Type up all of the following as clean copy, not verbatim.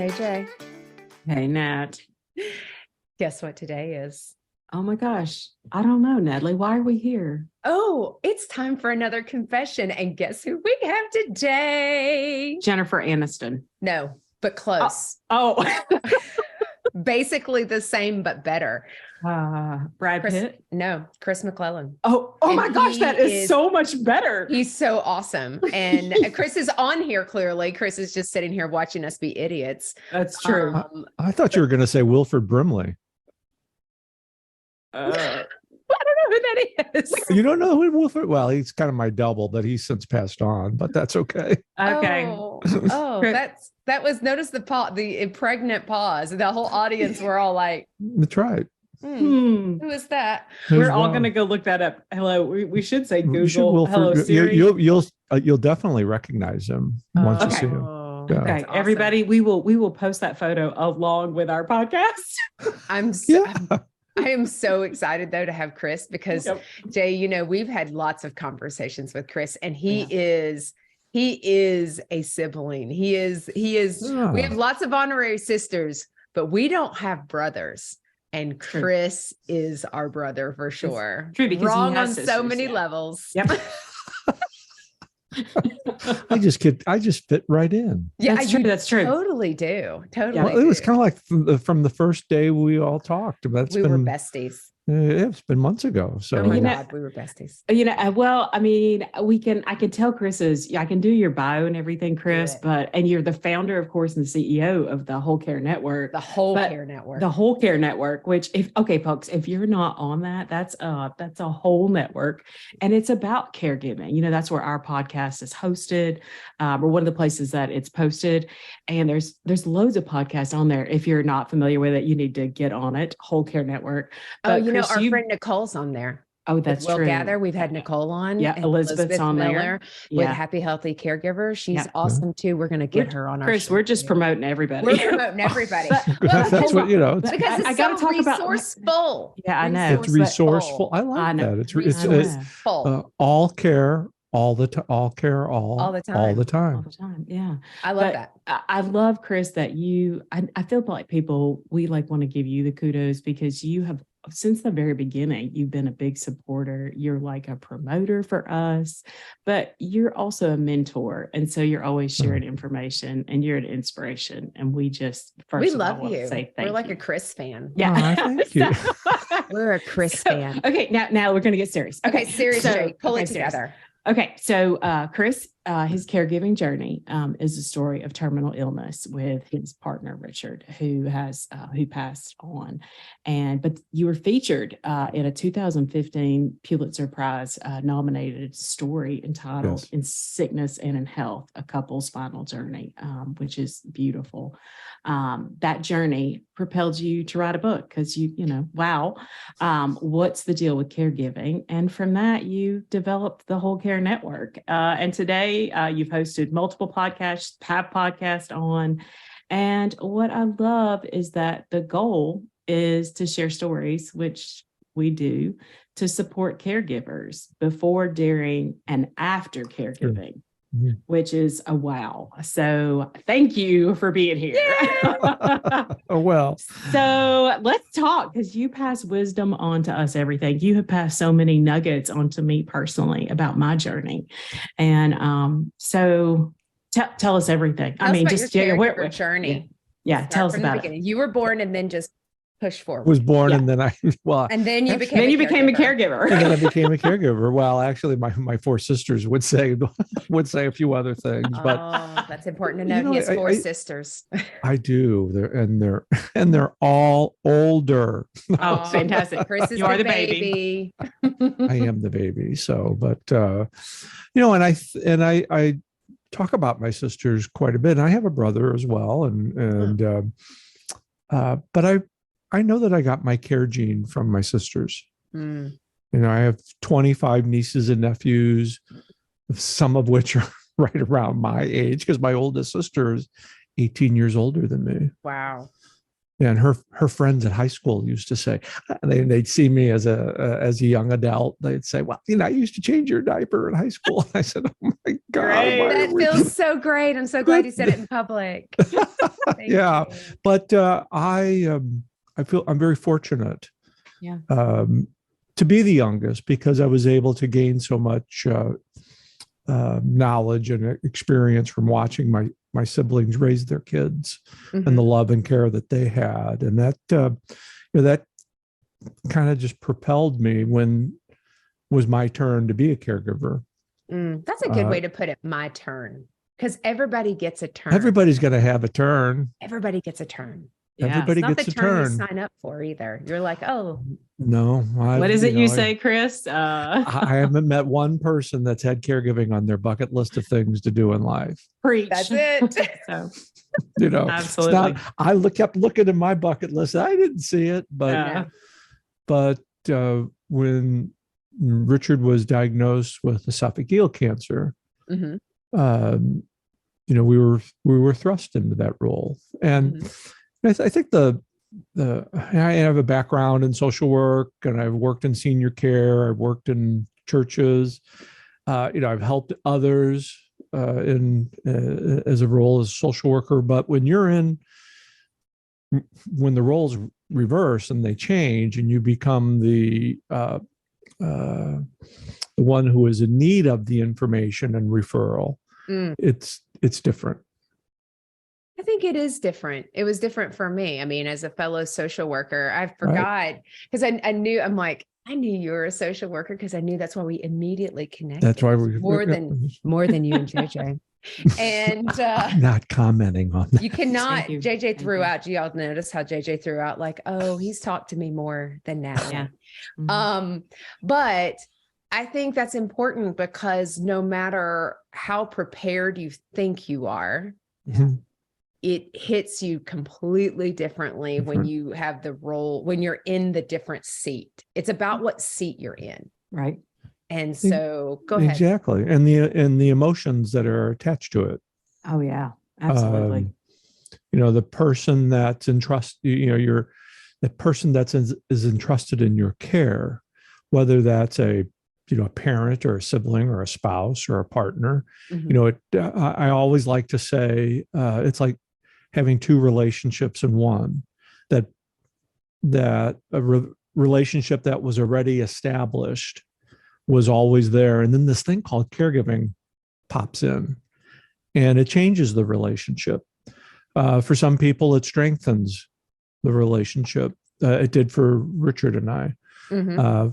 Hey, Jay. Hey, Nat. Guess what today is? Oh my gosh. I don't know, Natalie. Why are we here? Oh, it's time for another confession. And guess who we have today? Jennifer Aniston. No, but close. Oh. Basically the same, but better. Brad Pitt? No, Chris MacLellan. Oh my gosh, that is so much better. He's so awesome. And Chris is on here, clearly. Chris is just sitting here watching us be idiots. That's true. I thought you were going to say Wilford Brimley. I don't know who that is. You don't know who Wilford? Well, he's kind of my double, but he's since passed on, but that's okay. Okay. That was, notice the pregnant pause. The whole audience were all like, that's right. Who is that? We're all going to go look that up. Hello. We should say Google. Hello, Siri. You'll definitely recognize him once you see him. Yeah. Okay, awesome. Everybody, we will post that photo along with our podcast. I am so excited though to have Chris because Jay, we've had lots of conversations with Chris, and he is a sibling. He is. We have lots of honorary sisters, but we don't have brothers. And Chris is our brother for sure. True, because wrong on so many levels. Yep. I just fit right in. Yeah, that's true. Totally do. Totally. Well, it was kind of like from the first day we all talked. We were besties. It's been months ago. So oh my God, we were besties. Well, I mean, I can tell I can do your bio and everything, Chris, and you're the founder, of course, and the CEO of the Whole Care Network. The Whole Care Network, which folks, if you're not on that, that's a whole network, and it's about caregiving. That's where our podcast is hosted, or one of the places that it's posted. And there's loads of podcasts on there. If you're not familiar with it, you need to get on it. Whole Care Network. Chris, our friend Nicole's on there. Oh, that's true. Gather. We've had Nicole on. Yeah, Elizabeth's on Miller there. With Happy Healthy Caregiver. She's awesome too. We're going to get her on our Chris, show. we're just promoting everybody. We're promoting everybody. That's what because I got to talk resourceful. Yeah, I know. It's resourceful. I like that. It's all care. All the time. All the time. Yeah. I love that. I love, Chris, that I feel like people, we want to give you the kudos because you have, since the very beginning, you've been a big supporter. You're like a promoter for us, but you're also a mentor. And so you're always sharing information and you're an inspiration. And we love you. We're like a Chris fan. Yeah. Thank you. We're a Chris fan. Okay. Now we're going to get serious. Okay. Serious. Pull it together. Okay, so Chris, his caregiving journey is a story of terminal illness with his partner Richard, who passed on, but you were featured in a 2015 Pulitzer Prize nominated story entitled "In Sickness and in Health: A Couple's Final Journey," which is beautiful. That journey propelled you to write a book because what's the deal with caregiving? And from that, you developed the Whole Care Network. And today you've hosted multiple podcasts, have podcasts on. And what I love is that the goal is to share stories, which we do, to support caregivers before, during, and after caregiving. Mm-hmm. Which is a wow. So thank you for being here. Oh, well. So let's talk, because you pass wisdom on to us, everything. You have passed so many nuggets on to me personally about my journey. And so tell us everything. Just your journey. Yeah. Tell us about it. You were born and then just push forward. Was born and then and then you became a caregiver. And then I became a caregiver. Well, actually, my four sisters would say a few other things, but that's important to know. He has four sisters. I do. They're all older. Oh, fantastic! Chris is you are the baby. I am the baby. So, but and I talk about my sisters quite a bit. And I have a brother as well, but I know that I got my care gene from my sisters. I have 25 nieces and nephews, some of which are right around my age, because my oldest sister is 18 years older than me. Wow. And her friends at high school used to say, they'd see me as a young adult. They'd say, well, I used to change your diaper in high school. I said, oh my God. That feels so great. I'm so glad you said it in public. Yeah. You. But I feel I'm very fortunate to be the youngest, because I was able to gain so much knowledge and experience from watching my siblings raise their kids, and the love and care that they had. And that, that kind of just propelled me when it was my turn to be a caregiver. That's a good way to put it. My turn. Because everybody gets a turn. Everybody's going to have a turn. Everybody gets a turn. Yeah, everybody gets a turn. You sign up for either. You're like, oh. No. What is it you say, Chris? I haven't met one person that's had caregiving on their bucket list of things to do in life. Preach. That's it. So, absolutely. I kept looking at my bucket list. I didn't see it, but when Richard was diagnosed with esophageal cancer, we were thrust into that role. And I think I have a background in social work, and I've worked in senior care. I've worked in churches. I've helped others as a role as a social worker. But when the roles reverse and they change, and you become the one who is in need of the information and referral, it's different. I think it is different. It was different for me. I mean, as a fellow social worker, I forgot because I knew you were a social worker, because I knew that's why we immediately connected. That's why we more than you and JJ. And I'm not commenting on that. You cannot. JJ threw out. Do y'all notice how JJ threw out like, oh, he's talked to me more than now. Yeah. But I think that's important, because no matter how prepared you think you are, it hits you completely differently when you have the role, when you're in the different seat. It's about what seat you're in. Right. And so go ahead. Exactly. And the emotions that are attached to it. Oh yeah, absolutely. The person that's entrusted, the person that's is entrusted in your care, whether that's a parent or a sibling or a spouse or a partner, I always like to say, it's like having two relationships in one, that a relationship that was already established was always there. And then this thing called caregiving pops in, and it changes the relationship. For some people, it strengthens the relationship. It did for Richard and I.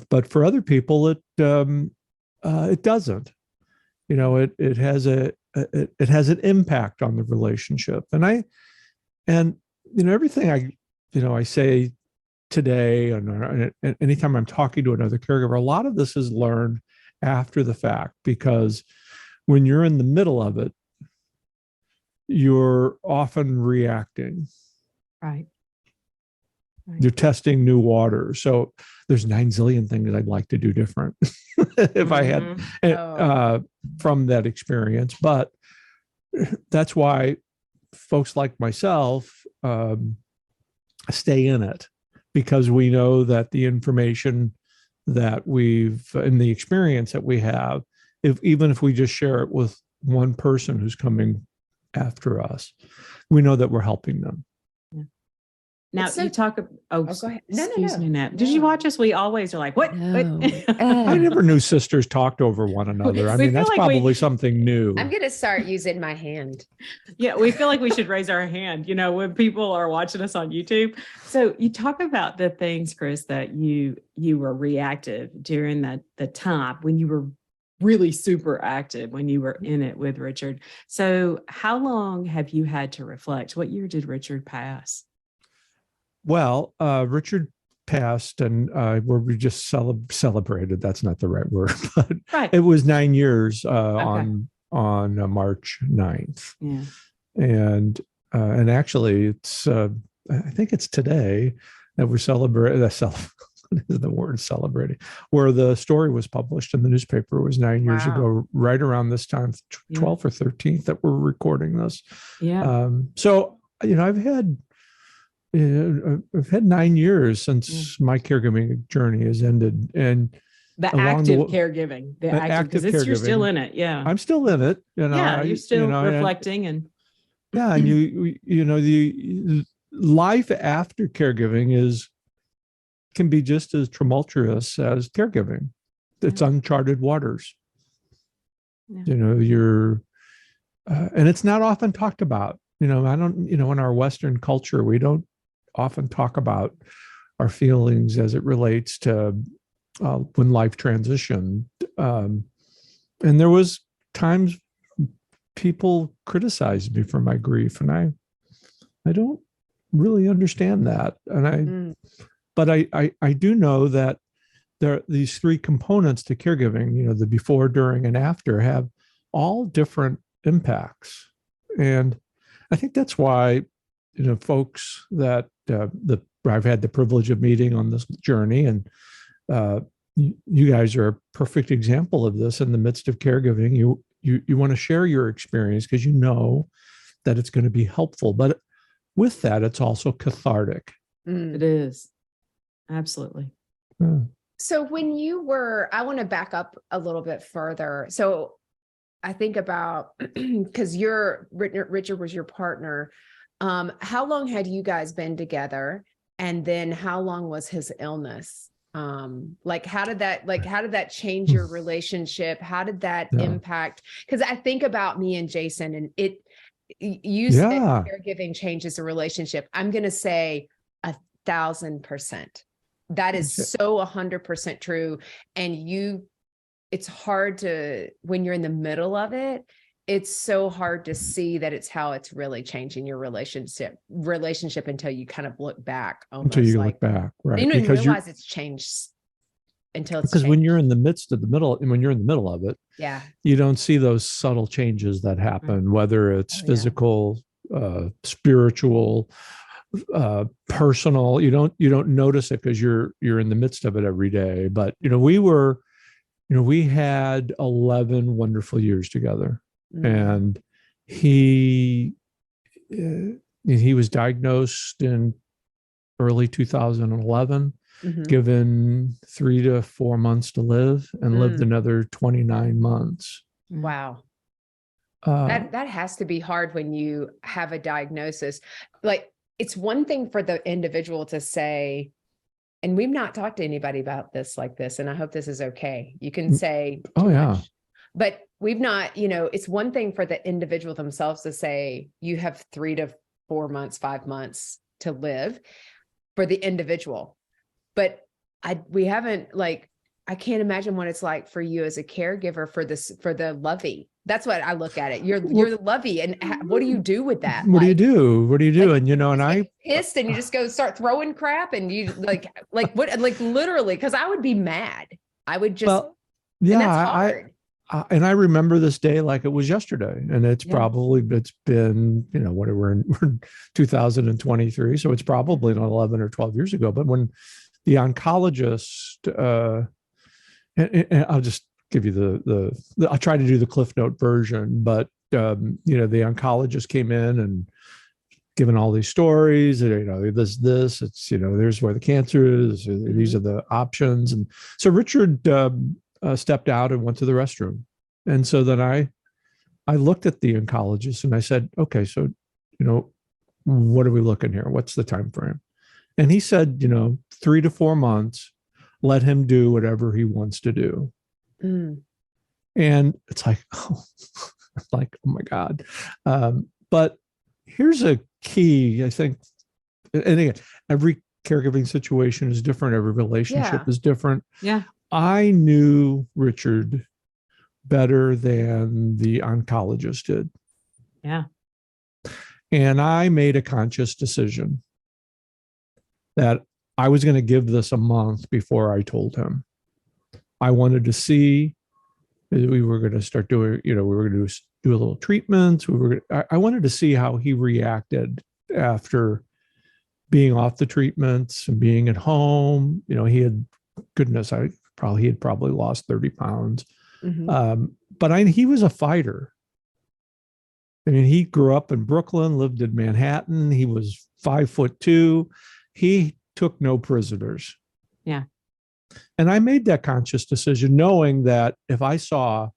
But for other people, it doesn't. It has an impact on the relationship. And everything I say today, and anytime I'm talking to another caregiver, a lot of this is learned after the fact, because when you're in the middle of it, you're often reacting. Right. You're testing new waters. So there's 9 zillion things I'd like to do different if I had from that experience. But that's why folks like myself stay in it, because we know that the information that and the experience that we have, even if we just share it with one person who's coming after us, we know that we're helping them. Now you talk. Go ahead. Excuse me, Nat. Did you watch us? We always are like, what? No. I never knew sisters talked over one another. I mean, that's like probably something new. I'm going to start using my hand. Yeah, we feel like we should raise our hand, when people are watching us on YouTube. So you talk about the things, Chris, that you were reactive during the time when you were really super active, when you were in it with Richard. So how long have you had to reflect? What year did Richard pass? Well, Richard passed, and where we just celebrated. That's not the right word, but It was 9 years on March 9th. Yeah. And actually, it's I think it's today that we're celebrating. The word celebrating, where the story was published in the newspaper. It was 9 years ago, right around this time, 12th or 13th, that we're recording this. Yeah. So I've had I've had 9 years since my caregiving journey has ended, and the along active caregiving, the active, because you're still in it. Yeah, I'm still in it. Yeah, you're still reflecting and the life after caregiving can be just as tumultuous as caregiving. It's uncharted waters. You're and it's not often talked about. In our Western culture, we don't often talk about our feelings as it relates to when life transitioned. And there was times people criticized me for my grief, and I don't really understand that. And but I do know that there are these three components to caregiving, the before, during, and after have all different impacts. And I think that's why, folks that I've had the privilege of meeting on this journey, and you guys are a perfect example of this in the midst of caregiving. You want to share your experience because you know that it's going to be helpful. But with that, it's also cathartic. It is. Absolutely. Yeah. So I want to back up a little bit further. So I think about, because Richard was your partner. How long had you guys been together? And then how long was his illness? How did that change your relationship? How did that impact? Because I think about me and Jason, and you said caregiving changes a relationship. I'm going to say 1,000%. That is so 100% true. And it's hard when you're in the middle of it, it's so hard to see that it's how it's really changing your relationship until you kind of look back. Until you look back, right? You don't even realize it's changed until it's because changed. when you're in the middle of it, you don't see those subtle changes that happen, whether it's physical, spiritual, personal. You don't notice it because you're in the midst of it every day. But we had 11 wonderful years together. And he was diagnosed in early 2011, given 3 to 4 months to live, and lived another 29 months. Wow. That has to be hard when you have a diagnosis. Like, it's one thing for the individual to say, and we've not talked to anybody about this like this, and I hope this is okay. You can say, much. But we've not, it's one thing for the individual themselves to say, you have 3 to 4 months, 5 months to live for the individual. But we haven't, I can't imagine what it's like for you as a caregiver for the lovey. That's what I look at it. You're the lovey. And what do you do with that? What do you do? And, and I pissed and you just go start throwing crap and you literally, because I would be mad. I would just, and that's hard. And I remember this day like it was yesterday, and it's been, we're in 2023. So it's probably 11 or 12 years ago. But when the oncologist, and I'll just give you I'll try to do the Cliff Note version, but, the oncologist came in and given all these stories, it's, there's where the cancer is, these are the options. And so Richard, stepped out and went to the restroom. And so then I looked at the oncologist and I said, okay, so, what are we looking here? What's the time frame? And he said, 3 to 4 months, let him do whatever he wants to do. And it's like, oh my God. But here's a key, I think, and again, every caregiving situation is different. Every relationship is different. Yeah. I knew Richard better than the oncologist did. Yeah. And I made a conscious decision that I was going to give this a month before I told him. I wanted to see, we were going to start doing, we were going to do a little treatments. I wanted to see how he reacted after being off the treatments and being at home. He had probably lost 30 pounds. But he was a fighter. I mean, he grew up in Brooklyn, lived in Manhattan. He was 5'2". He took no prisoners. Yeah. And I made that conscious decision, knowing that if I saw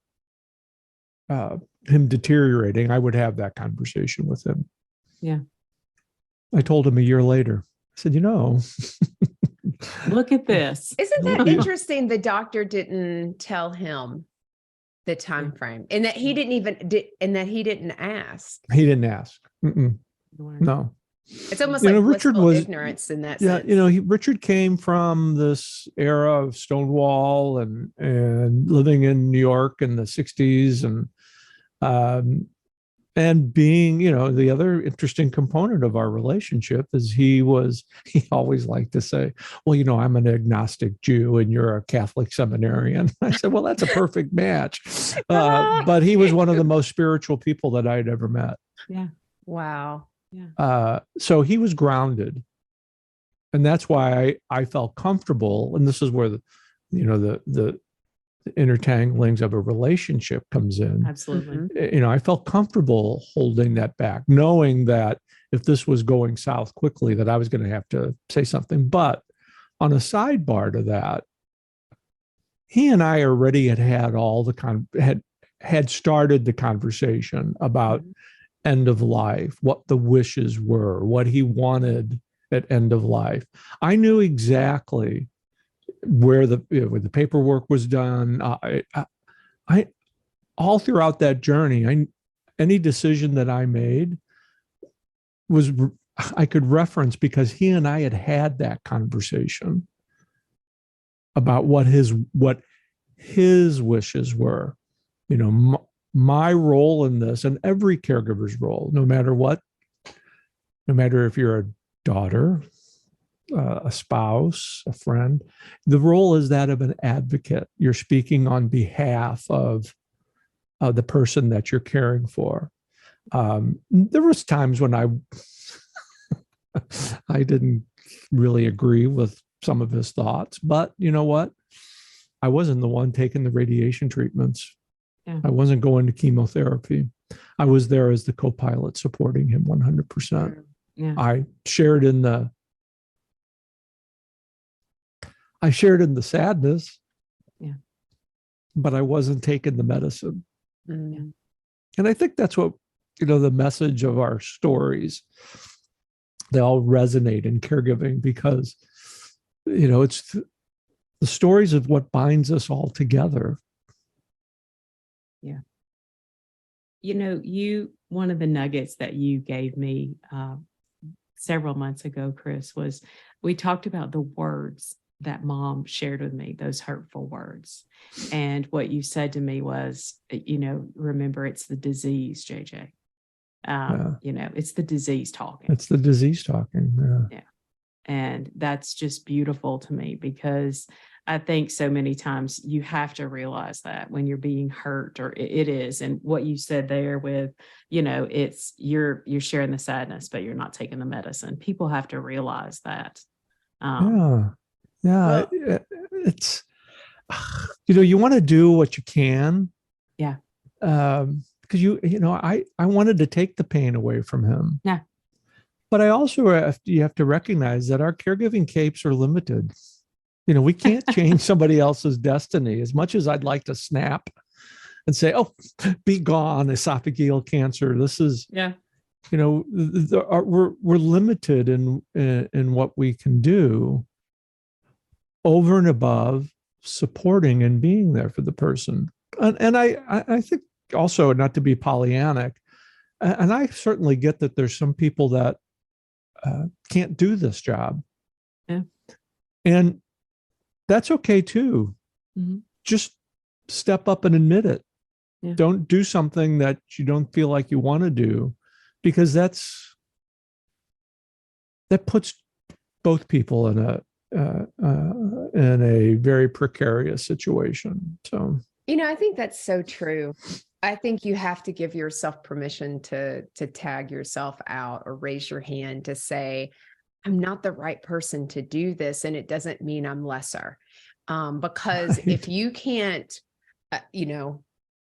him deteriorating, I would have that conversation with him. Yeah. I told him a year later. I said, look at this. Isn't that interesting? The doctor didn't tell him the time frame, and that he didn't ask. He didn't ask. No. It's almost like Richard blissful was ignorance in that sense. Richard came from this era of Stonewall and living in New York in the 60s and being, the other interesting component of our relationship is he always liked to say, well, I'm an agnostic Jew and you're a Catholic seminarian. I said, well, that's a perfect match. But he was one of the most spiritual people that I had ever met. Yeah. Wow. Yeah. So he was grounded. And that's why I felt comfortable. And this is where the intertanglings of a relationship comes in. Absolutely. I felt comfortable holding that back, knowing that if this was going south quickly, that I was going to have to say something. But on a sidebar to that, he and I already had all the had started the conversation about end of life, what the wishes were, what he wanted at end of life. I knew exactly where the paperwork was done. I all throughout that journey, any decision that I made I could reference, because he and I had that conversation about what his wishes were. My role in this, and every caregiver's role, no matter if you're a daughter, a spouse, a friend, the role is that of an advocate. You're speaking on behalf of the person that you're caring for. There was times when I didn't really agree with some of his thoughts, but you know what? I wasn't the one taking the radiation treatments. Yeah. I wasn't going to chemotherapy. I was there as the co-pilot supporting him 100%. Yeah. I shared in the sadness, but I wasn't taking the medicine. Mm-hmm. And I think that's what, the message of our stories, they all resonate in caregiving, because, it's the stories of what binds us all together. Yeah. One of the nuggets that you gave me several months ago, Chris, was we talked about the words that Mom shared with me, those hurtful words. And what you said to me was, remember, it's the disease, JJ. It's the disease talking. It's the disease talking. Yeah. And that's just beautiful to me, because I think so many times you have to realize that when you're being hurt, or it is. And what you said there with, it's you're sharing the sadness, but you're not taking the medicine. People have to realize that. Well, it's, you want to do what you can. Yeah. Because I wanted to take the pain away from him. Yeah. But I also you have to recognize that our caregiving capes are limited. We can't change somebody else's destiny. As much as I'd like to snap and say, "Oh, be gone, esophageal cancer." This is, we're limited in what we can do over and above supporting and being there for the person. And I think also, not to be Pollyannic, and I certainly get that there's some people that can't do this job. Yeah. And that's okay too. Mm-hmm. Just step up and admit it. Yeah. Don't do something that you don't feel like you want to do, because that puts both people in a very precarious situation. So, I think that's so true. I think you have to give yourself permission to tag yourself out or raise your hand to say, I'm not the right person to do this. And it doesn't mean I'm lesser. Because if you can't,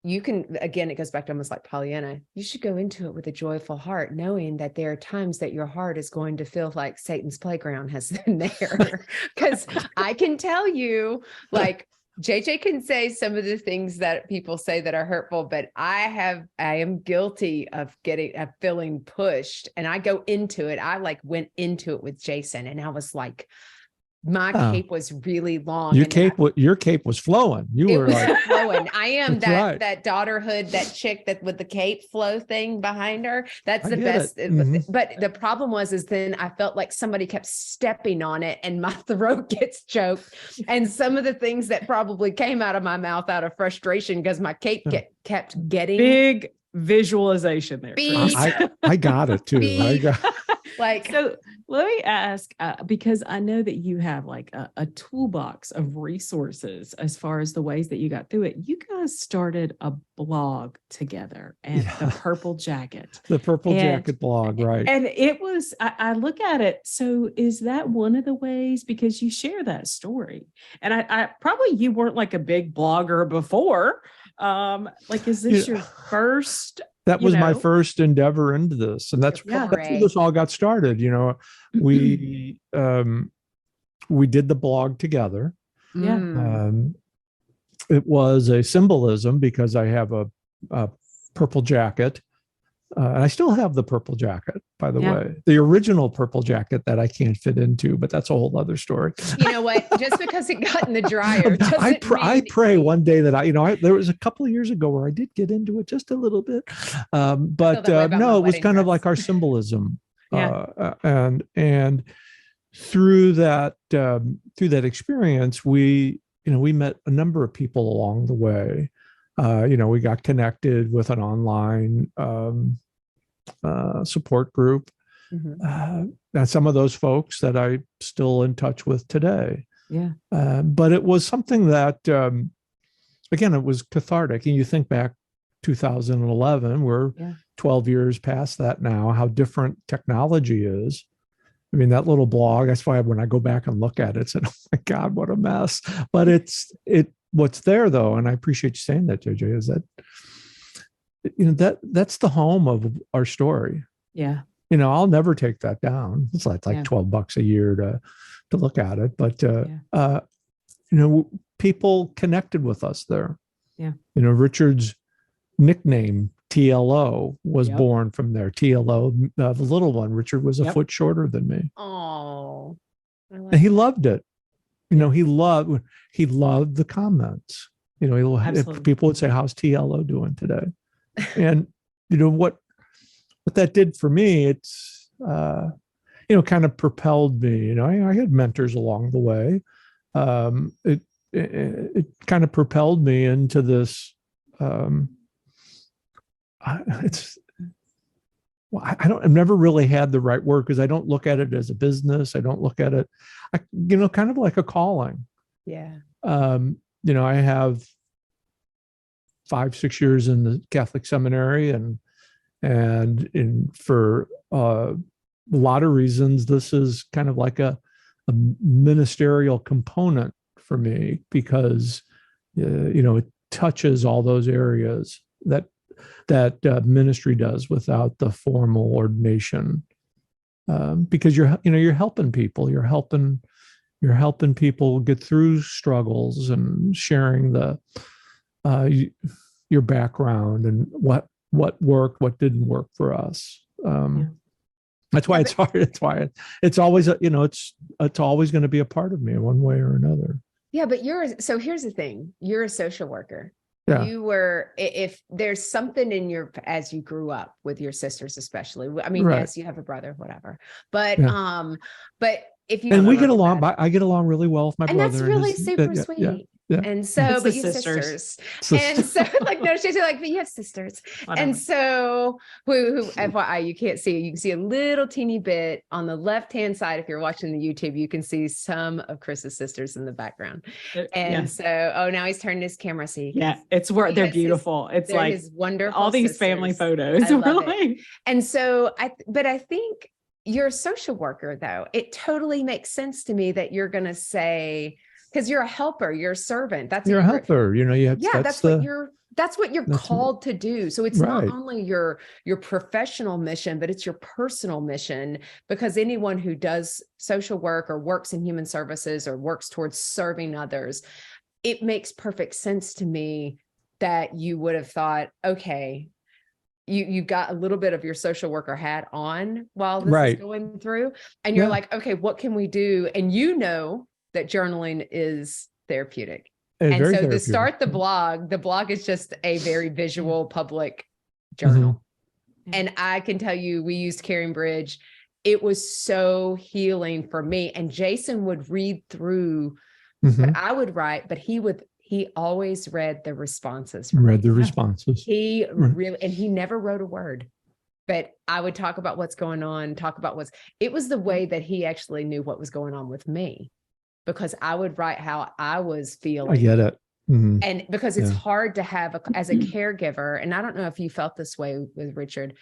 you can, again, it goes back to almost like Pollyanna. You should go into it with a joyful heart, knowing that there are times that your heart is going to feel like Satan's playground has been there. Because I can tell you, like, JJ can say some of the things that people say that are hurtful, but I am guilty of feeling pushed, and I go into it. I like went into it with Jason, and I was like, my cape was really long. Your cape was flowing. You were like flowing. I am that daughterhood, that chick that with the cape flow thing behind her. That's the best. Mm-hmm. But the problem was then I felt like somebody kept stepping on it and my throat gets choked. And some of the things that probably came out of my mouth out of frustration because my cape kept getting big visualization there. I got it too. So let me ask, because I know that you have like a toolbox of resources as far as the ways that you got through it. You guys started a blog together, and the Purple Jacket. The Purple Jacket blog, right. And it was, I look at it. So is that one of the ways, because you share that story? And I probably, you weren't like a big blogger before. Like, is this your first? That was my first endeavor into this. And that's where this all got started. We did the blog together. Yeah. It was a symbolism because I have a purple jacket. And I still have the purple jacket, by the way, the original purple jacket that I can't fit into, but that's a whole other story. You know what? Just because it got in the dryer. I pray one day that there was a couple of years ago where I did get into it just a little bit. But no, it was kind of like our symbolism. And through that experience, we met a number of people along the way. We got connected with an online support group. And some of those folks that I'm still in touch with today. But it was something that, again, it was cathartic. And you think back 2011, we're 12 years past that now, how different technology is. I mean, that little blog, that's why when I go back and look at it, it's oh my God, what a mess. But what's there though, and I appreciate you saying that, JJ, is that that's the home of our story. I'll never take that down. It's like $12 a year to look at it, but people connected with us there. Richard's nickname TLO was born from there. TLO, the little one. Richard was a foot shorter than me. Oh, and he loved it. He loved the comments. People would say, "How's TLO doing today?" And what that did for me, it's kind of propelled me. I had mentors along the way. It kind of propelled me into this. I've never really had the right word because I don't look at it as a business. I don't look at it, kind of like a calling. I have 5-6 years in the Catholic seminary, and for a lot of reasons, this is kind of like a ministerial component for me because it touches all those areas that ministry does without the formal ordination, because you're helping people. You're helping people get through struggles and sharing your background and what worked, what didn't work for us. That's why it's hard. That's why it's always it's always going to be a part of me in one way or another. Yeah, but so here's the thing: you're a social worker. Yeah. You were, if there's something as you grew up with your sisters, especially, I mean, yes, you have a brother, whatever, but, but if you, and we get along, I get along really well with my brother. And that's really super sweet. Yeah. And so, but you have sisters. And so no, she's like, but you have sisters. Whatever. And so who FYI, you can't see, you can see a little teeny bit on the left-hand side. If you're watching the YouTube, you can see some of Chris's sisters in the background. And so, now he's turning his camera. So it's where they're beautiful. It's like his wonderful all these sisters. Family photos. I love it. And so I think you're a social worker though. It totally makes sense to me that you're going to say, because you're a helper, you're a servant. You're a helper, that's what you're That's what you're called to do. So it's right. not only your professional mission, but it's your personal mission, because anyone who does social work or works in human services or works towards serving others, it makes perfect sense to me that you would have thought, okay, you got a little bit of your social worker hat on while this is going through, and you're like, okay, what can we do? And you know that journaling is therapeutic. And so to start the blog is just a very visual public journal. And I can tell you, we used Caring Bridge. It was so healing for me. And Jason would read through what I would write, but he always read the responses. He really, and he never wrote a word, but I would talk about what's going on, it was the way that he actually knew what was going on with me, because I would write how I was feeling. I get it. And because it's hard to have as a caregiver, and I don't know if you felt this way with Richard,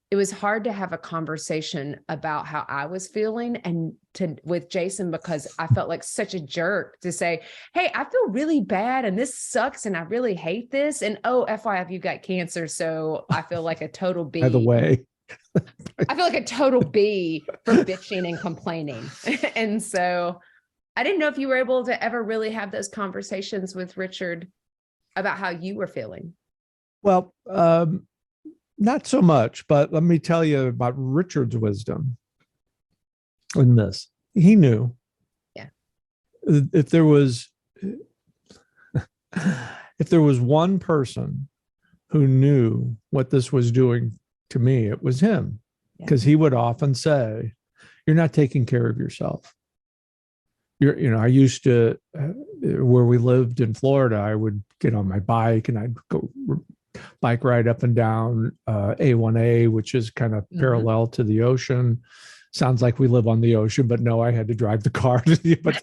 it was hard to have a conversation about how I was feeling with Jason, because I felt like such a jerk to say, hey, I feel really bad and this sucks and I really hate this. And oh, FYI, you've got cancer. So I feel like a total B. By the way. I feel like a total B for bitching and complaining. And so I didn't know if you were able to ever really have those conversations with Richard about how you were feeling. Well, not so much, but let me tell you about Richard's wisdom in this. He knew. Yeah. If there was one person who knew what this was doing to me, it was him. Because he would often say, you're not taking care of yourself. I used to, where we lived in Florida, I would get on my bike and I'd go bike ride up and down A1A, which is kind of parallel to the ocean. Sounds like we live on the ocean, but no, I had to drive the car. But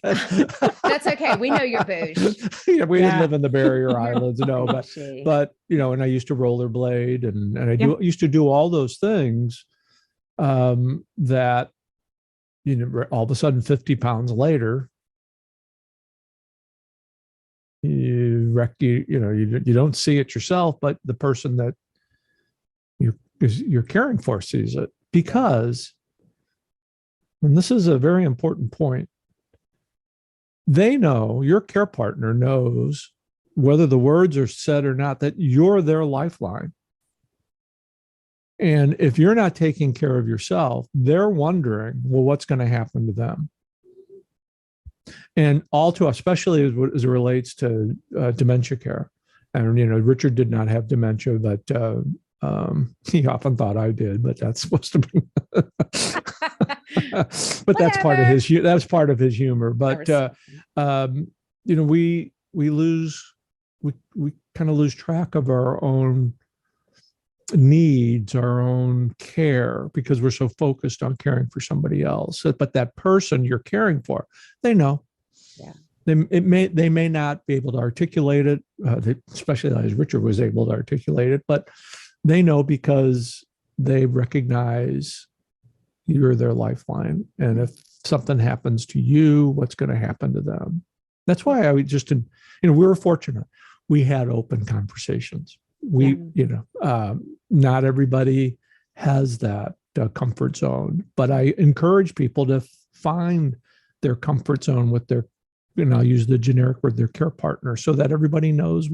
that's okay. We know you're bougie. We didn't live in the barrier islands, but and I used to rollerblade and I used to do all those things that, all of a sudden 50 pounds later, you don't see it yourself, but the person that you're caring for sees it, because, and this is a very important point, they know, your care partner knows, whether the words are said or not, that you're their lifeline. And if you're not taking care of yourself, they're wondering, well, what's going to happen to them? And all too, especially as it relates to dementia care. And, Richard did not have dementia, but he often thought I did, but that's supposed to be, but that's part of his humor. But, we kind of lose track of our own needs, our own care, because we're so focused on caring for somebody else. But that person you're caring for, they know. Yeah. They may not be able to articulate it, especially as Richard was able to articulate it, but they know, because they recognize you're their lifeline. And if something happens to you, what's going to happen to them? That's why I would just, we were fortunate. We had open conversations. Not everybody has that comfort zone, but I encourage people to find their comfort zone with their, I'll use the generic word, their care partner, so that everybody knows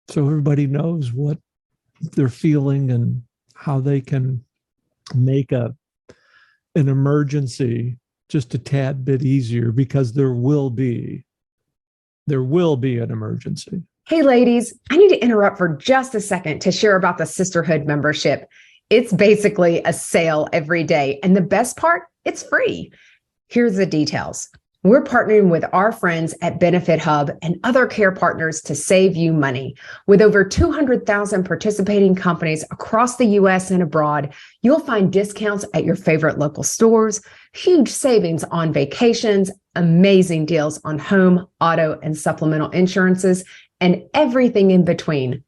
so everybody knows what they're feeling and how they can make an emergency just a tad bit easier, because there will be an emergency. Hey, ladies, I need to interrupt for just a second to share about the Sisterhood membership. It's basically a sale every day. And the best part, it's free. Here's the details. We're partnering with our friends at Benefit Hub and other care partners to save you money. With over 200,000 participating companies across the U.S. and abroad, you'll find discounts at your favorite local stores, huge savings on vacations, amazing deals on home, auto, and supplemental insurances, and everything in between.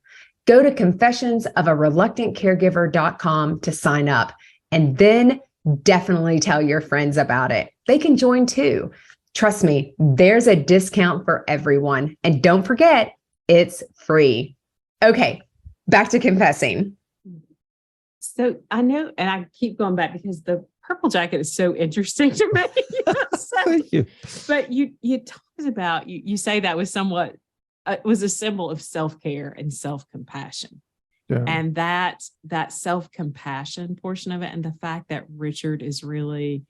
Go to confessionsofAreluctantcaregiver.com to sign up, and then definitely tell your friends about it. They can join too. Trust me, there's a discount for everyone. And don't forget, it's free. Okay, back to confessing. So I know, and I keep going back because the purple jacket is so interesting to me. Thank you. But you talked about, you say that was somewhat, was a symbol of self-care and self-compassion. Yeah. And that self-compassion portion of it, and the fact that Richard is really,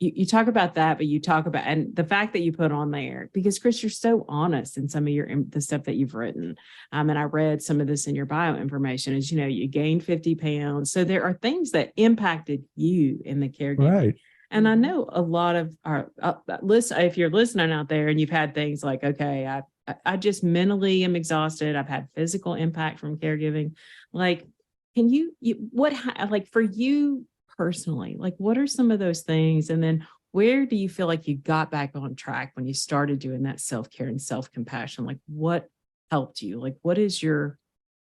you talk about that, but you talk about, and the fact that you put on there, because Chris, you're so honest in some of the stuff that you've written. And I read some of this in your bio information is, you gained 50 pounds. So there are things that impacted you in the caregiving. Right. And I know a lot of our if you're listening out there and you've had things like, okay, I just mentally am exhausted. I've had physical impact from caregiving. Like, can like for you personally, like what are some of those things? And then where do you feel like you got back on track when you started doing that self-care and self-compassion? Like what helped you? Like what is your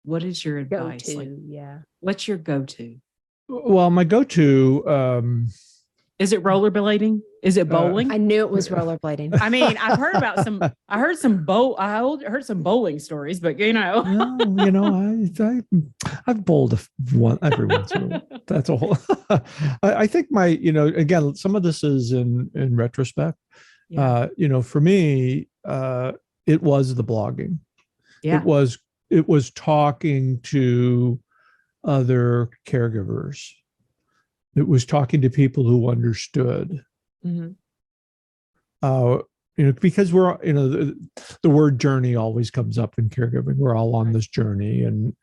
advice? Go-to, like, yeah. What's your go-to? Well, my go-to, is it rollerblading? Is it bowling? I knew it was rollerblading. I mean, I've heard about I heard some bowling stories, but I've bowled every once in a while. That's all. I think again, some of this is in retrospect. Yeah. For me, it was the blogging. Yeah. It was talking to other caregivers. It was talking to people who understood. Mm-hmm. Because we're, the word journey always comes up in caregiving. We're all on this journey, and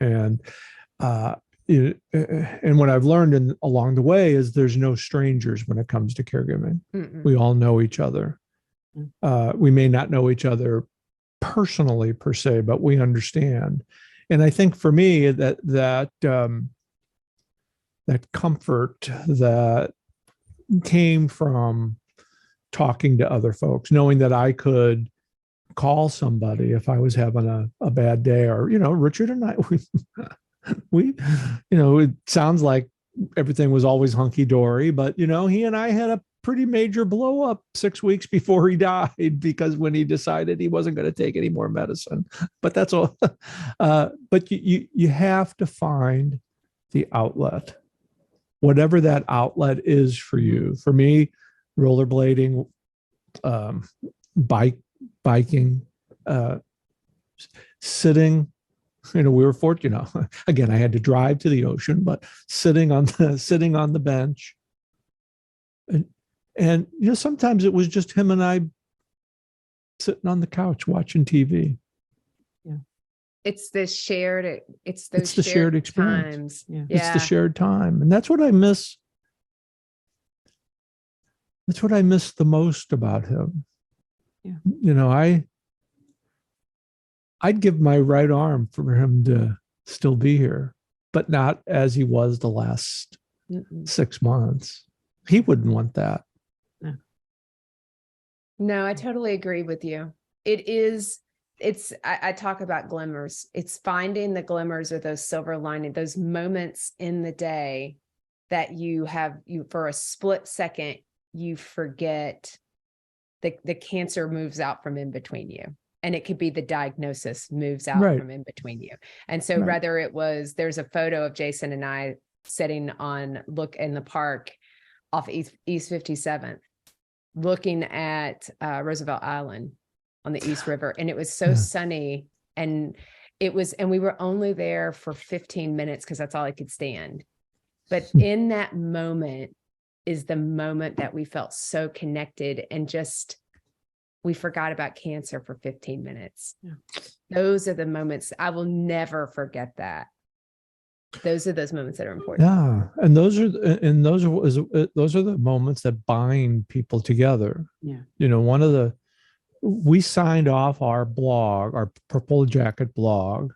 what I've learned along the way is there's no strangers when it comes to caregiving. Mm-mm. We all know each other. We may not know each other personally per se, but we understand. And I think for me that comfort that came from talking to other folks, knowing that I could call somebody if I was having a bad day, or, Richard and I, we it sounds like everything was always hunky dory, but, he and I had a pretty major blow up 6 weeks before he died, because when he decided he wasn't going to take any more medicine, but that's all. But you have to find the outlet, whatever that outlet is for you. For me, rollerblading, biking, sitting. We were fortunate. Again, I had to drive to the ocean, but sitting on the bench, and sometimes it was just him and I sitting on the couch watching TV. Yeah, it's the shared experience. Times. Yeah. It's the shared time, and that's what I miss. That's what I miss the most about him. Yeah. I'd give my right arm for him to still be here, but not as he was the last 6 months. He wouldn't want that. No, I totally agree with you. I talk about glimmers. It's finding the glimmers or those silver lining, those moments in the day that you for a split second, you forget the cancer moves out from in between you. And it could be the diagnosis moves out from in between you. And so whether it was, there's a photo of Jason and I sitting look in the park off East 57th, looking at Roosevelt Island on the East River. And it was so sunny, and we were only there for 15 minutes because that's all I could stand. But in that moment is the moment that we felt so connected, and just, we forgot about cancer for 15 minutes. Yeah. Those are the moments I will never forget. That those are those moments that are important. Yeah. And those are the moments that bind people together. Yeah. We signed off our blog, our Purple Jacket blog,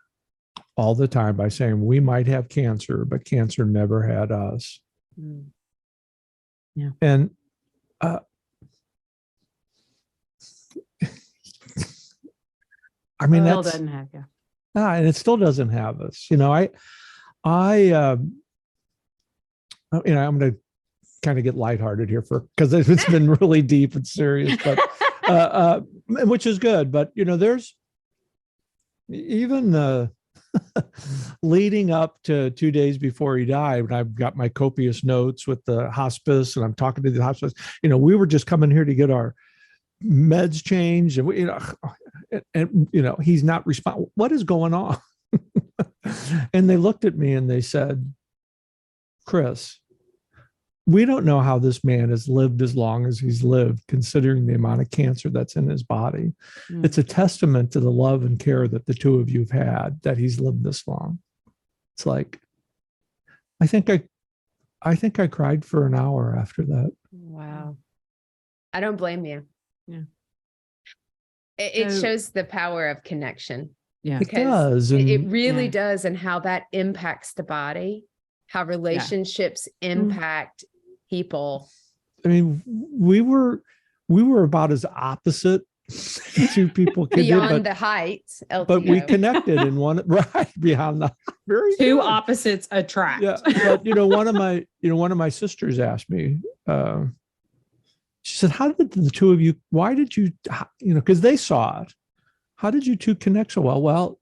all the time by saying we might have cancer, but cancer never had us. Mm. Yeah. And I mean, that doesn't have you. And it still doesn't have us. I'm going to kind of get lighthearted here because it's been really deep and serious, but which is good. But there's even leading up to 2 days before he died, when I've got my copious notes with the hospice, and I'm talking to the hospice. We were just coming here to get our meds changed, and he's not responding. What is going on? And they looked at me and they said, Chris, we don't know how this man has lived as long as he's lived, considering the amount of cancer that's in his body. It's a testament to the love and care that the two of you have had, that he's lived this long. It's like, I think I cried for an hour after that. Wow. I don't blame you. Yeah. It shows the power of connection. Yeah, it does. It really does. And how that impacts the body, how relationships impact people. I mean, we were about as opposite two people could beyond the heights, LTO. But we connected in one beyond the very two good. Opposites attract. Yeah, but one of my sisters asked me. She said, "How did the two of you? Why did you? Because they saw it. How did you two connect so well?" Well,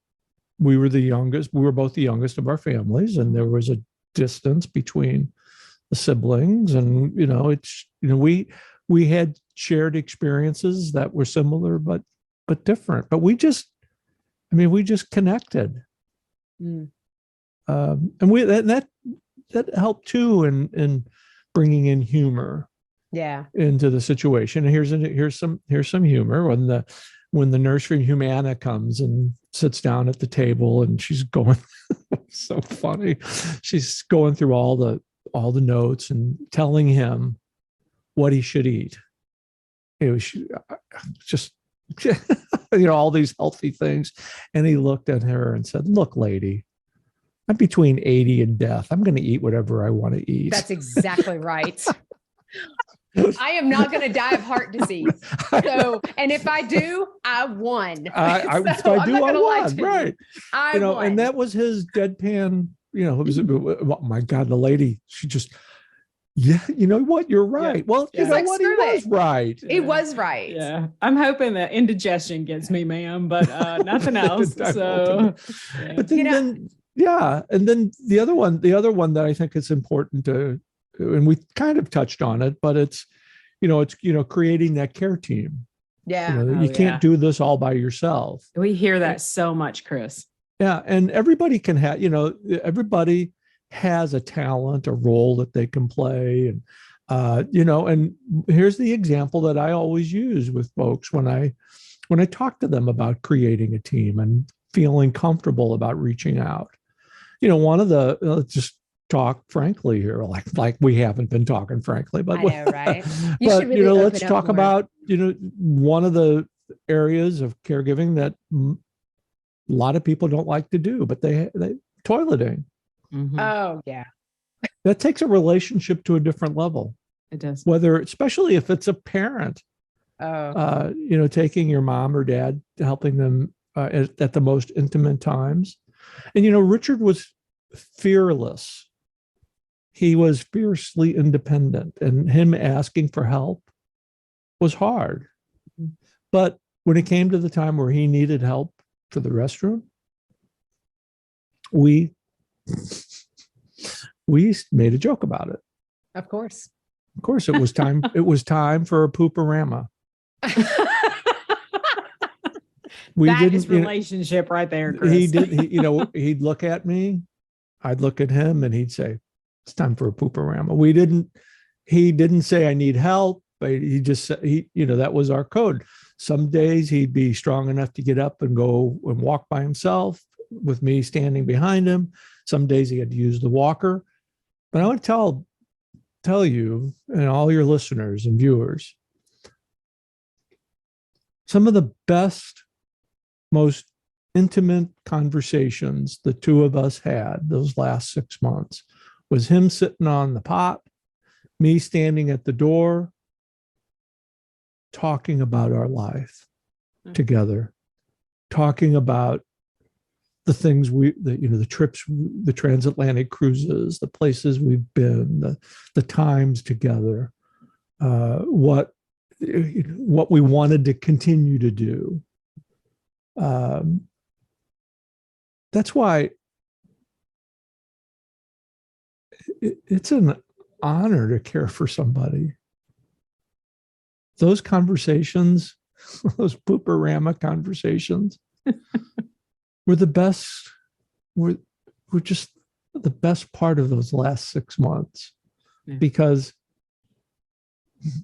we were the youngest. We were both the youngest of our families, and there was a distance between the siblings, and we had shared experiences that were similar but different. But we just connected, and that helped too in bringing in humor into the situation. And here's some humor when the nurse from Humana comes and sits down at the table, and she's going so funny. She's going through all the notes and telling him what he should eat. It was just all these healthy things. And he looked at her and said, "Look, lady, I'm between 80 and death. I'm going to eat whatever I want to eat." That's exactly right. I am not going to die of heart disease. So, and if I do, I won. If I do, I won. Right. I won. And that was his deadpan. It was, oh my God, the lady, she just, you know what? You're right. Yeah. Well, you know what? He was right. He was right. Yeah. I'm hoping that indigestion gets me, ma'am, but nothing else. So, but then, and then the other one that I think is important to, and we kind of touched on it, but it's creating that care team. Yeah. You can't do this all by yourself. We hear that so much, Chris. Yeah. And everybody can have, everybody has a talent, a role that they can play. And, and here's the example that I always use with folks when I talk to them about creating a team and feeling comfortable about reaching out. One of the, let's just talk frankly here, like we haven't been talking frankly, but I know, right? But let's talk about one of the areas of caregiving that a lot of people don't like to do, but they toileting. Mm-hmm. Oh yeah, that takes a relationship to a different level. It does. Especially if it's a parent, taking your mom or dad, helping them at the most intimate times. And Richard was fearless. He was fiercely independent, and him asking for help was hard. But when it came to the time where he needed help for the restroom, we made a joke about it. Of course, it was time. It was time for a pooperama. That is relationship right there, Chris. He'd look at me, I'd look at him, and he'd say, "It's time for a pooperama." He didn't say I need help, but he just said, that was our code. Some days he'd be strong enough to get up and go and walk by himself with me standing behind him. Some days he had to use the walker. But I want to tell you and all your listeners and viewers, some of the best, most intimate conversations the two of us had those last 6 months was him sitting on the pot, me standing at the door, talking about our life together, talking about the things the trips, the transatlantic cruises, the places we've been, the times together, what we wanted to continue to do. That's why it's an honor to care for somebody. Those conversations, those pooperama conversations, were the best. Were just the best part of those last 6 months, because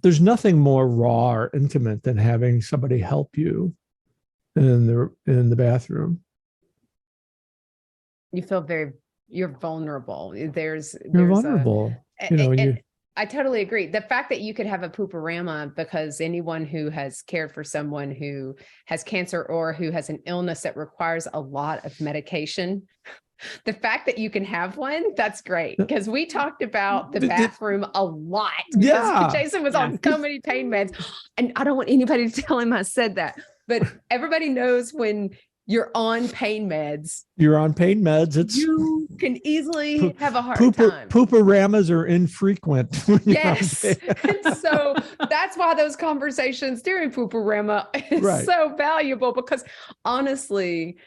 there's nothing more raw or intimate than having somebody help you in the bathroom. You feel you're vulnerable. You're vulnerable. And I totally agree. The fact that you could have a pooperama, because anyone who has cared for someone who has cancer or who has an illness that requires a lot of medication, the fact that you can have one, that's great. Because we talked about the bathroom a lot. Yeah. Jason was on so many pain meds. And I don't want anybody to tell him I said that. But everybody knows when you're on pain meds. You can easily have a hard time. Pooperamas are infrequent. Yes. And so that's why those conversations during pooperama is so valuable, because honestly,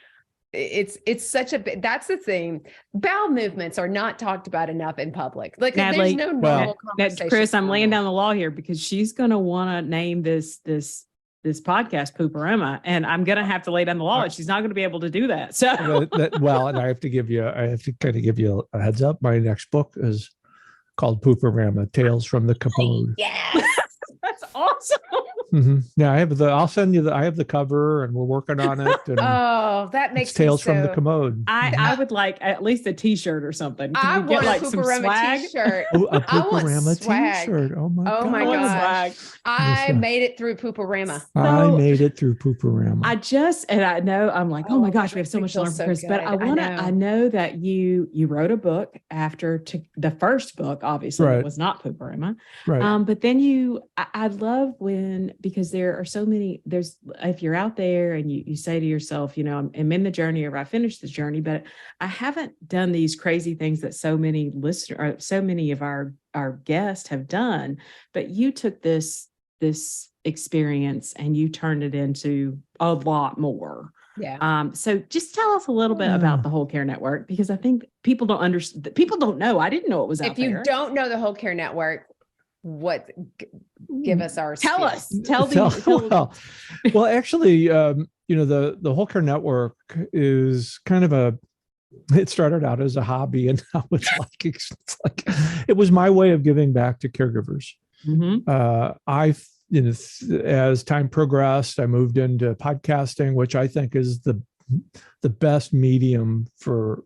it's such that's the thing. Bowel movements are not talked about enough in public. Like, Natalie, there's no normal conversation. Chris, I'm laying down the law here, because she's going to want to name this podcast Pooperama, and I'm going to have to lay down the law, and she's not going to be able to do that. So, and I have to kind of give you a heads up. My next book is called Pooperama: Tales from the Commode. Yes. That's awesome. Mm-hmm. Yeah, I'll send you I have the cover, and we're working on it. And that makes Tales from the Commode. I would like at least a t-shirt or something. I want like some swag t-shirt. A Pooperama t-shirt. Oh my gosh. I made it through Pooperama. I made it through Pooperama. I know I'm like, oh my gosh, we have so much to learn from Chris. But I know that you wrote a book after the first book, obviously it was not Pooperama. Right. But then I love because there are so many, if you're out there and you say to yourself, I'm in the journey, or I finished the journey, but I haven't done these crazy things that so many listeners, so many of our guests have done. But you took this experience and you turned it into a lot more. Yeah. So just tell us a little bit about the Whole Care Network, because I think people don't understand. People don't know. I didn't know it was out there. If you don't know the Whole Care Network, give us our tell us. Well, actually, the Whole Care Network is kind of it started out as a hobby, and now it's like it was my way of giving back to caregivers. Mm-hmm. As time progressed, I moved into podcasting, which I think is the best medium for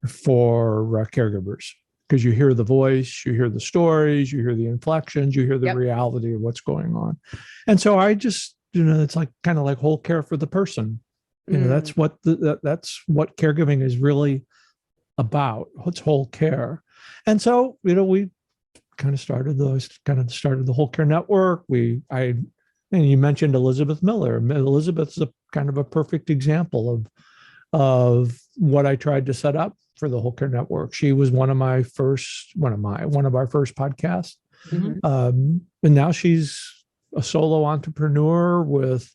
caregivers. Because you hear the voice, you hear the stories, you hear the inflections, you hear the reality of what's going on. And so I just, it's like kind of like whole care for the person. That's what what caregiving is really about. What's whole care? And so, we kind of started the Whole Care Network. And you mentioned Elizabeth Miller. Elizabeth's a kind of a perfect example of what I tried to set up for the Whole Care Network. She was one of our first podcasts. Mm-hmm. And now she's a solo entrepreneur with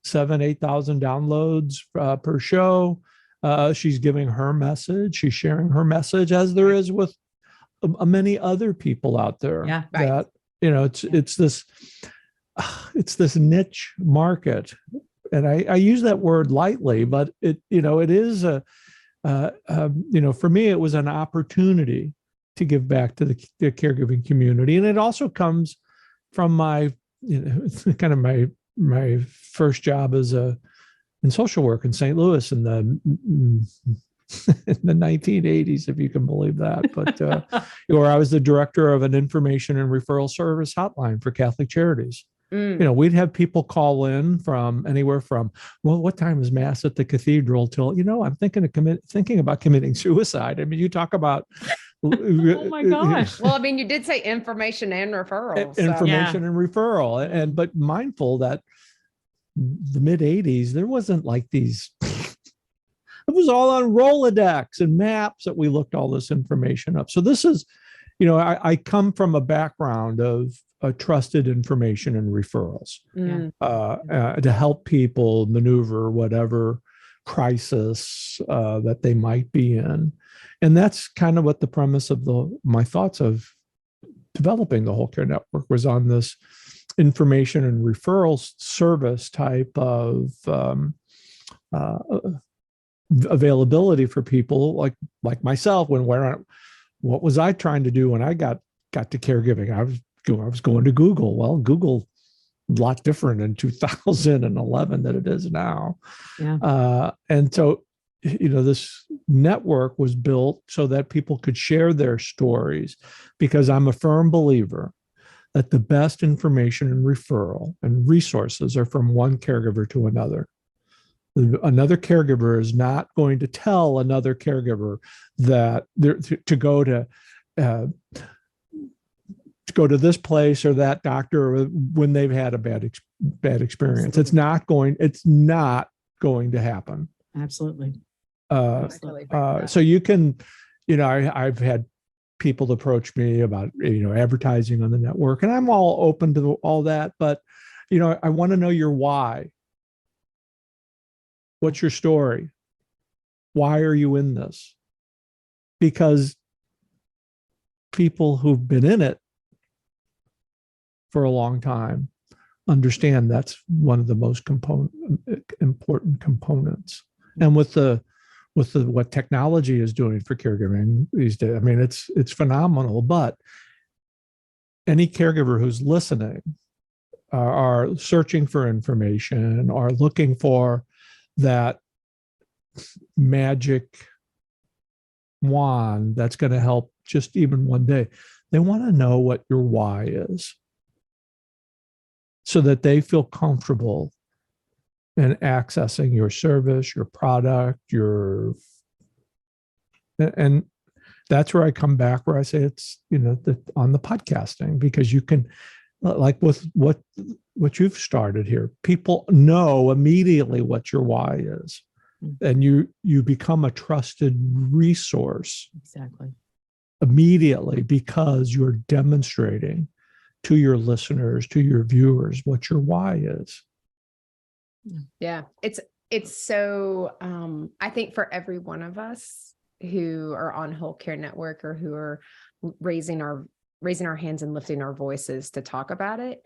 8,000 downloads per show. She's giving her message. She's sharing her message, as there is with many other people out there. Yeah, right. That it's this niche market, and I use that word lightly, but it is for me, it was an opportunity to give back to the caregiving community. And it also comes from my first job in social work in St. Louis in the 1980s, if you can believe that. But where I was the director of an information and referral service hotline for Catholic charities. We'd have people call in from anywhere from, what time is mass at the cathedral, till, I'm thinking about committing suicide. I mean, you talk about. Oh my gosh. Well, I mean, you did say information and referral. Information and referral. But mindful that the mid 80s, there wasn't like these, It was all on Rolodex and maps that we looked all this information up. So this is, I come from a background of trusted information and referrals to help people maneuver whatever crisis that they might be in. And that's kind of what the premise of my thoughts of developing the Whole Care Network was, on this information and referral service type of availability for people like myself. What was I trying to do when I got to caregiving? I was going to Google. Well, Google, a lot different in 2011 than it is now. Yeah. And so, this network was built so that people could share their stories, because I'm a firm believer that the best information and referral and resources are from one caregiver to another. Another caregiver is not going to tell another caregiver that they're to go to this place or that doctor when they've had a bad experience. It's not going to happen. Absolutely. So you can, I've had people approach me about, advertising on the network, and I'm all open to all that, but, I want to know your why. What's your story? Why are you in this? Because people who've been in it for a long time understand that's one of the most important components. And with what technology is doing for caregiving these days, I mean, it's phenomenal. But any caregiver who's listening are searching for information, are looking for that magic wand that's going to help just even one day. They want to know what your why is, so that they feel comfortable in accessing your service, your product, and that's where I come back, where I say it's, on the podcasting, because you can, like with what you've started here, people know immediately what your why is, and you become a trusted resource. Exactly. Immediately, because you're demonstrating to your listeners, to your viewers, what your why is. Yeah, it's so, I think for every one of us who are on Whole Care Network, or who are raising our hands and lifting our voices to talk about it,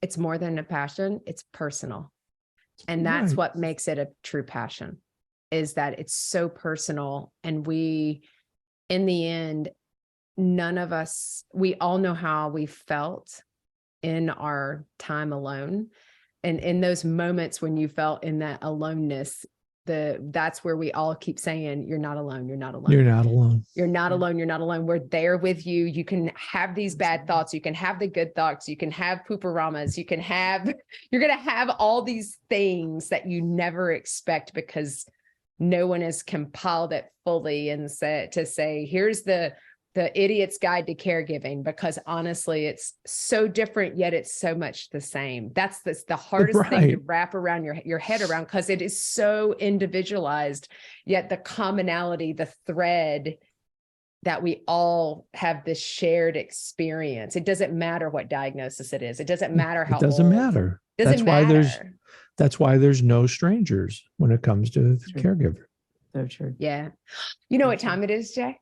it's more than a passion, it's personal. And that's Right. what makes it a true passion, is that it's so personal. And we, in the end, none of us, we all know how we felt in our time alone. And in those moments when you felt in that aloneness, that's where we all keep saying, you're not alone. You're not alone. You're not alone. You're not alone. You're not alone. We're there with you. You can have these bad thoughts. You can have the good thoughts. You can have pooperamas. You're going to have all these things that you never expect, because no one has compiled it fully and say, here's the idiot's guide to caregiving, because honestly, it's so different, yet it's so much the same. That's the hardest thing to wrap around your head around, because it is so individualized, yet the commonality, the thread, that we all have this shared experience. It doesn't matter what diagnosis it is. It doesn't matter how old. It doesn't matter. That's why there's no strangers when it comes to caregiver. So true. Yeah. You know what time it is, Jay?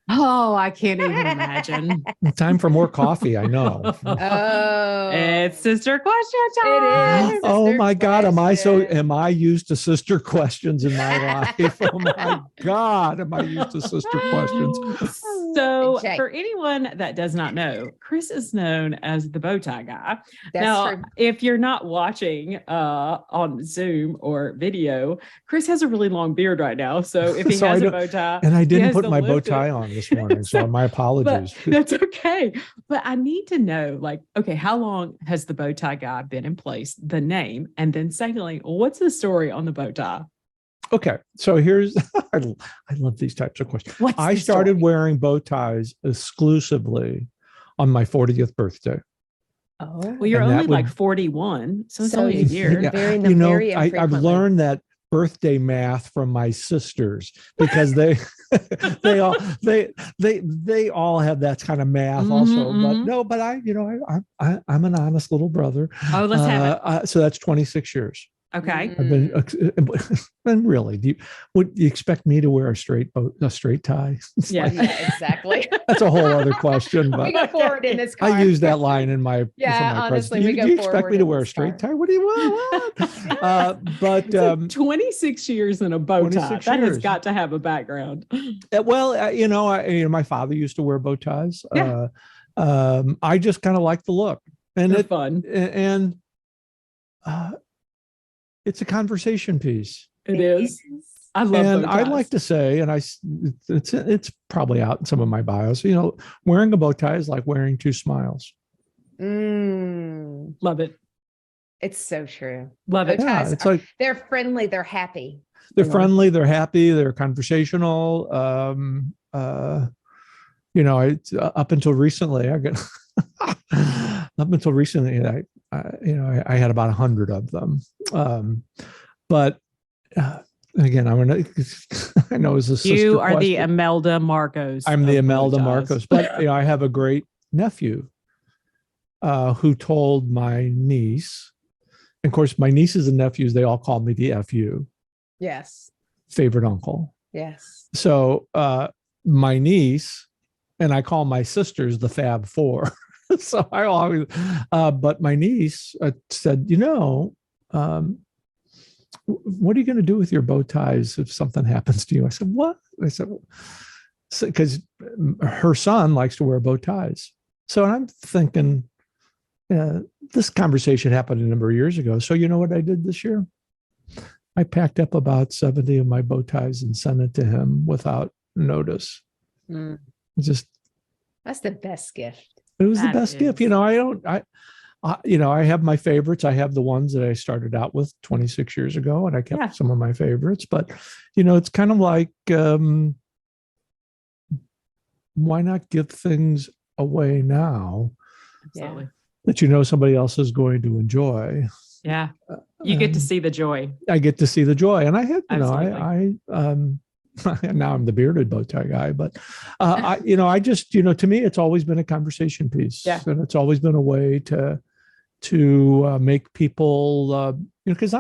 Oh, I can't even imagine. Time for more coffee, I know. Oh, It's sister question time. It is. Oh Sister my God, am question. I used to sister questions in my life? Oh my God, am I used to sister questions? So Jay. for anyone that does not know, Chris is known as the bow tie guy. That's now, true. if you're not watching on Zoom or video, Chris has a really long beard right now. So if he So has a bow tie, and I he didn't has put to my bow lift it. tie on this morning, so my apologies. But that's okay. But I need to know, okay, how long has the bow tie guy been in place, the name? And then secondly, what's the story on the bow tie? Okay, so here's, I love these types of questions. I started wearing bow ties exclusively on my 40th birthday. Oh, well, you're only like 41, so it's only a year. Yeah, Very I've learned that birthday math from my sisters because they they all have that kind of math also. But I'm an honest little brother. Oh, let's have it. So that's 26 years. Okay. I've been really. Would you expect me to wear a straight tie? Yeah, exactly. That's a whole other question. But we go forward in this car. I use that line in my honestly, do you expect me to wear a straight tie? What do you want? But 26 years in a bow tie. That has got to have a background. Well, my father used to wear bow ties. Yeah. I just kind of like the look, and it's fun, and it's a conversation piece. It is. I love bow ties. And I'd like to say, and it's probably out in some of my bios, wearing a bow tie is like wearing two smiles. Love it. It's so true. Love it. Yeah, it's like they're friendly, they're happy. They're friendly, they're happy, they're conversational. It's up until recently, I had about 100 of them. But again, I know it's a sister You are question. the Imelda Marcos. I'm the Imelda Marcos, but I have a great nephew who told my niece, and of course, my nieces and nephews, they all call me the FU. Yes. Favorite uncle. Yes. So my niece, and I call my sisters the Fab Four. So I always, but my niece said, what are you going to do with your bow ties if something happens to you? I said, what? I said, because her son likes to wear bow ties. So I'm thinking, this conversation happened a number of years ago. So you know what I did this year? I packed up about 70 of my bow ties and sent it to him without notice. That's the best gift. It was the best gift. I have my favorites. I have the ones that I started out with 26 years ago, and I kept some of my favorites. But, it's kind of like, why not give things away now that somebody else is going to enjoy? Yeah. You get to see the joy. I get to see the joy. And I had, now I'm the bearded bow tie guy, but I just, to me, it's always been a conversation piece. Yeah. And it's always been a way to make people, because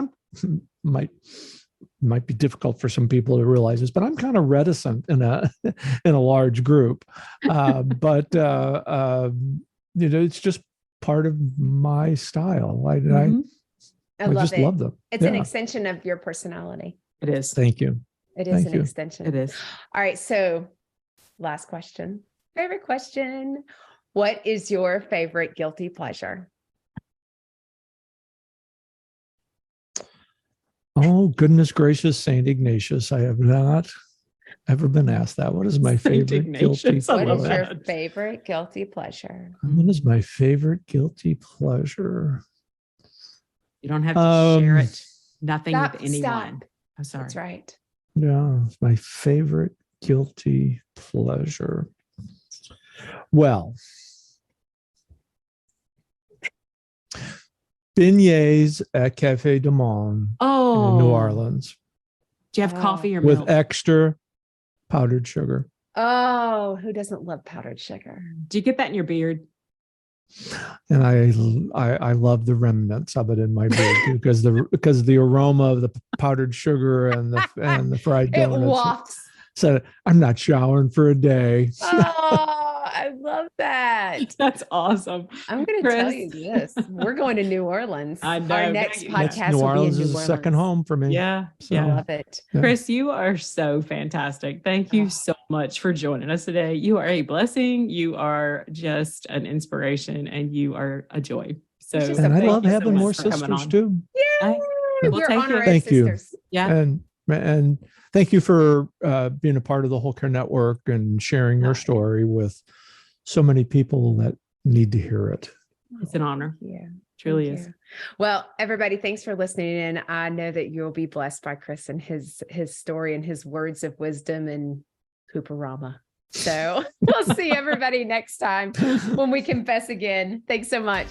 might be difficult for some people to realize this, but I'm kind of reticent in a large group. But it's just part of my style. I just love them. It's an extension of your personality. It is. Thank you. It is an extension. It is. All right. So last question. Favorite question. What is your favorite guilty pleasure? Oh, goodness gracious, St. Ignatius. I have not ever been asked that. What is my favorite guilty pleasure? What is your favorite guilty pleasure? What is my favorite guilty pleasure? You don't have to share it. Nothing with anyone. Stop. I'm sorry. That's right. Yeah, it's my favorite guilty pleasure. Well, beignets at Café du Monde in New Orleans. Do you have coffee or with milk? extra powdered sugar? Oh, who doesn't love powdered sugar? Do you get that in your beard? And I love the remnants of it in my beard too, because the aroma of the powdered sugar and the fried donuts. It wafts. So I'm not showering for a day. Oh, I love that. That's awesome. I'm going to tell you this. We're going to New Orleans. I know. Our next podcast New will Orleans be in is New a Orleans. second home for me. Yeah. So, I love it. Yeah. Chris, you are so fantastic. Thank you so much for joining us today. You are a blessing. You are just an inspiration, and you are a joy. So, and I love having more sisters too. Yeah. We'll take it. Thank you. Sisters. Yeah. And thank you for being a part of the Whole Care Network and sharing your story with so many people that need to hear it. It's an honor. Yeah. Truly is. Well, everybody, thanks for listening in. I know that you'll be blessed by Chris and his story and his words of wisdom and Pooperama. So we'll see everybody next time when we confess again. Thanks so much.